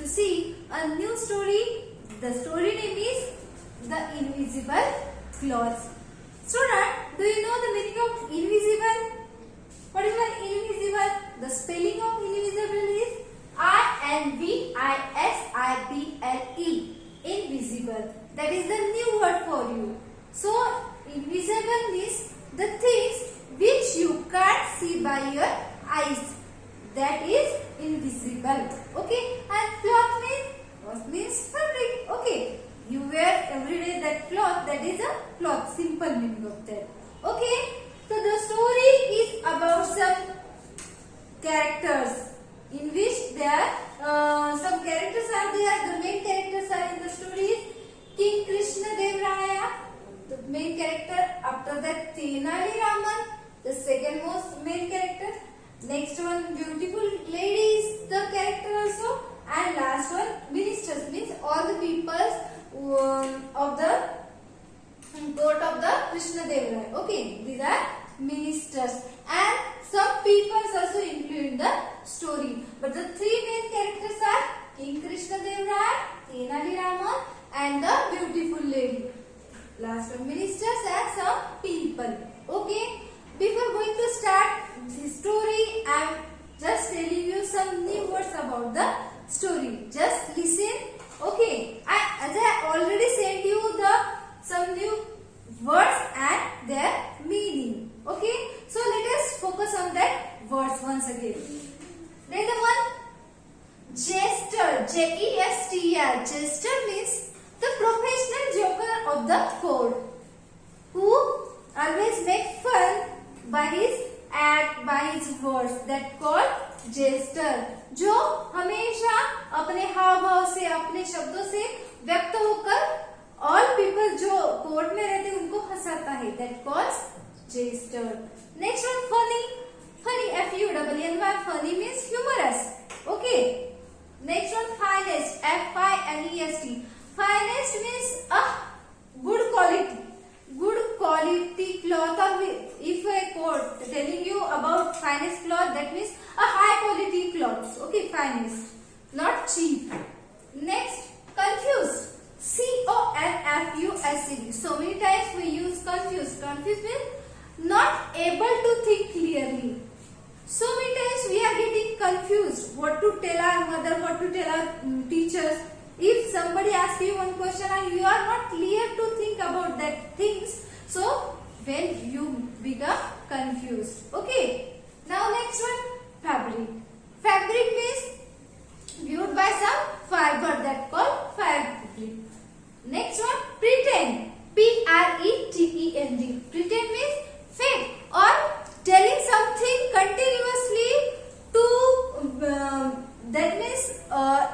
see a new story. The story name is The Invisible Cloth. Student, do you know the meaning of invisible? What is invisible? The spelling of invisible is I-N-V-I-S-I-B-L-E. Invisible. That is the new word for you. So, invisible means the things which you can't see by your eyes. That is invisible. Okay. And cloth means fabric. Okay. You wear every day that cloth. That is a cloth. Simple meaning of that. Okay. So the story is about some characters in which there some characters are there. The main characters are in the story is King Krishna Dev Raya, the main character. After that, Tenali Raman, the second most main character. Next one, beautiful lady is the character also, and last one, ministers means all the people of the court of the Krishna Dev Raya. Okay, these are ministers, and some people also included in the story. But the three main characters are King Krishna Dev Raya, Tenali Raman, and the beautiful lady. Last one, ministers and some people. Okay. Before going to start the story, I am just telling you some new words about the story. Just listen. Okay. As I already sent you some new words and their meaning. Okay. So let us focus on that words once again. There is the one jester. J-E-S-T-R. Jester means the professional joker of the court who always make fun by his act, by his words. That called jester. जो हमेशा अपने हाव भाव से, अपने शब्दों से व्यक्त होकर all people जो कोर्ट में रहते उनको हंसाता है. That calls jester. Next one, funny. Funny, F-U-N-N-Y. Funny means humorous. Okay. Next one, finest. F-I-N-E-S-T. Finest means a good quality. Good quality cloth. Or if a court telling you about finest cloth, that means a high quality cloth. Okay, finest, not cheap. Next, confused. C-O-N-F-U-S-E-D. So many times we use confused. Confused means not able to think clearly. So many times we are getting confused. What to tell our mother, what to tell our teachers. If somebody asks you one question and you are not clear to think about that things, so when you become confused. Okay. Now next one, fabric. Fabric means viewed by some fiber, that called fabric. Next one, pretend. P-R-E-T-E-N-D. Pretend means fake or telling something continuously to that means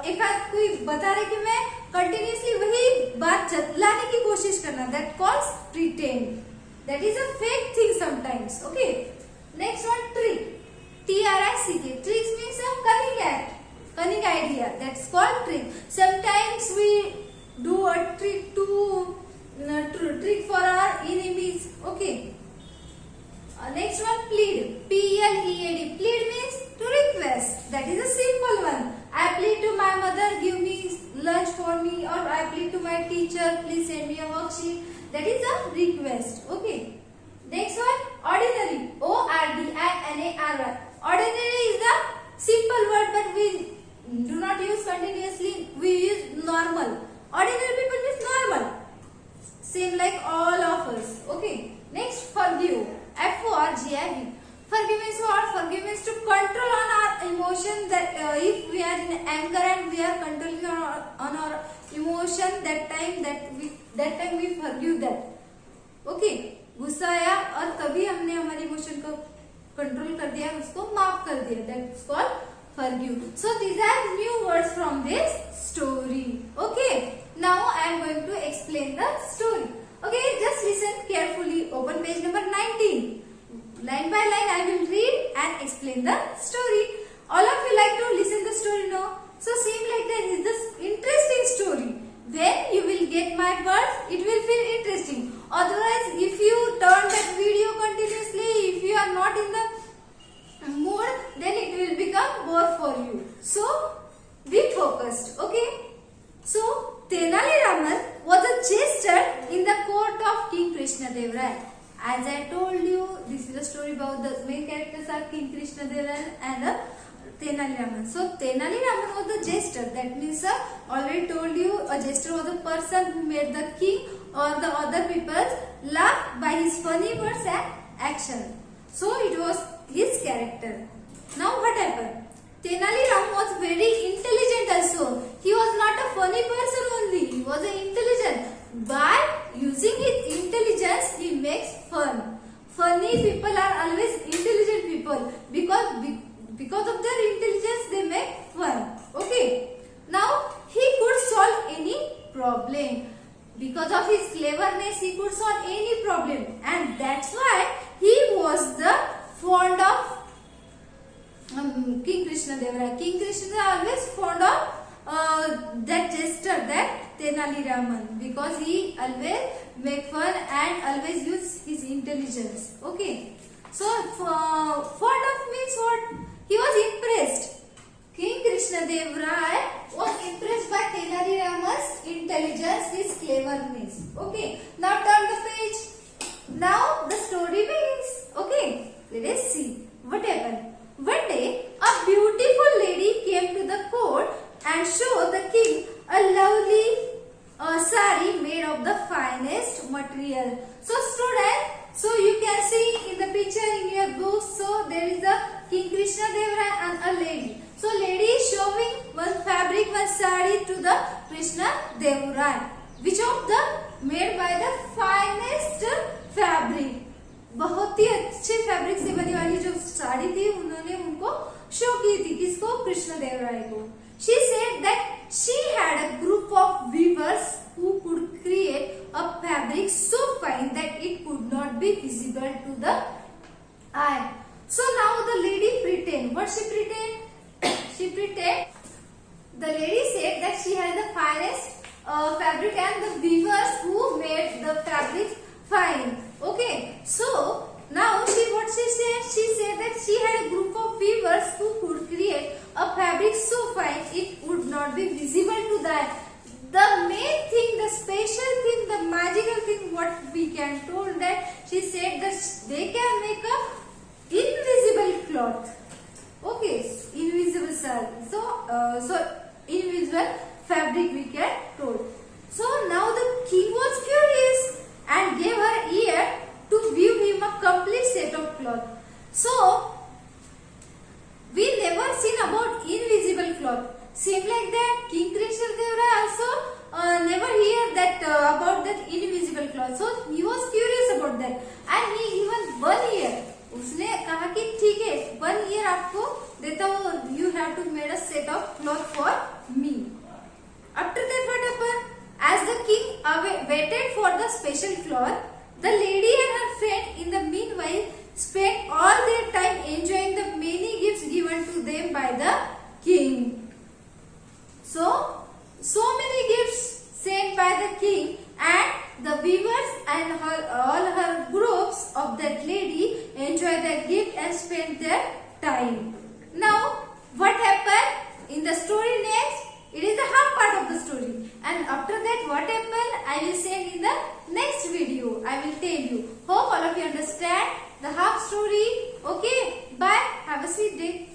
एक आध कोई बता रहे कि मैं continuously वही बात जतलाने की कोशिश करना. That calls pretend. That is a fake thing sometimes. Okay. Next one, trick. T-R-I-C-K. Tricks means a cunning act, cunning idea. That's called trick. Sometimes we do a trick to trick for our enemies. Okay. Next one, plead. P-L-E-A-D. Plead means to request. That is a simple one. I plead to my mother, give me lunch for me, or I plead to my teacher, please send me a worksheet. That is a request. Okay. Next one, ordinary. O-R-D-I-N-A-R-Y. Ordinary is the simple word, but we do not use continuously. We use normal. Ordinary people means normal. Same like all of us. Okay. Next, forgive. F-O-R-G-I-V. Forgive means what? Forgive means to control on our emotion. That if we are in anger and we are controlling on our emotion, that time we forgive that. Okay. गुस्सा आया और तभी हमने हमारे emotion को control कर दिया, उसको माफ कर दिया. That's called forgive. So these are new words from this story. Okay. Now I am going to explain the story. Okay. Just listen carefully. Open page number 19. Line by line I will read and explain the story. All of you like to listen the story, no? So seem like that is this interesting story. When you will get my words, it will feel interesting. Otherwise, if you turn that video continuously, if you are not in the mood, then it will become bore for you. So be focused. Okay. Dev Rai. As I told you, this is a story about the main characters are King Krishna Dev Rai and Tenali Raman. So Tenali Raman was the jester. That means already told you, a jester was a person who made the king or the other people laugh by his funny words and action. So it was his character. Now what happened? Tenali Ram was very intelligent also. He was not a funny person only. He was intelligent. By using his intelligence, he makes fun. Funny people are always intelligent people because of their intelligence they make fun. Okay. Now he could solve any problem. Because of his cleverness, he could solve any problem, and that's why he was the fond of King Krishna Dev Rai. King Krishna always fond of that jester, that Tenali Raman, because he always make fun and always use his intelligence. Okay, so fond of means what? He was impressed. King Krishna Dev Rai was impressed by Tenali Raman's intelligence, his cleverness. Okay, now turn the page. Now the story begins. Okay, let us see what happened. One day, a beautiful lady came to the court and showed the king a lovely sari made of the finest material. So student, so you can see in the picture in your book, so there is a King Krishna Dev Rai and a lady. So lady is showing one fabric, one sari to the Krishna Dev Rai, which of the made by the finest fabric. बहुत ही अच्छे fabric से बनी वाली जो साड़ी थी उन्होंने उनको show की थी. किसको? कृष्ण देव राय को. She said that she had a group of weavers who could create a fabric so fine that it could not be visible to the eye. So now the lady pretend. What she pretend? She pretend. The lady said that she had the finest fabric and the weavers who made the fabric fine. Okay, so now what she said? She said that she had a group of weavers who could create a fabric so fine it would not be visible to the eye. The main thing, the special thing, the magical thing, what we can told that she said that they can make a invisible cloth. Okay, invisible sari. So invisible fabric we can told. So now the king was curious and gave her ear to view him a complete set of cloth. So we never seen about invisible cloth. Same like that, King Krishna Dev Rai also never hear that about that invisible cloth. So he was curious about that, and he even 1 year. उसने कहा कि ठीक है 1 year आपको देता हूँ. You have to make a set of cloth for me. After that what happened? As the king waited for the special cloth, the lady and her friend in the meanwhile spent all their time enjoying the many gifts given to them by the king. So many gifts sent by the king, and the weavers and all her groups of that lady enjoyed the gift and spent their time. Now what happened in the story next? It is the half part of the story, and after that what happened I will say in the next video. I will tell you. Hope all of you understand the half story. Okay, bye. Have a sweet day.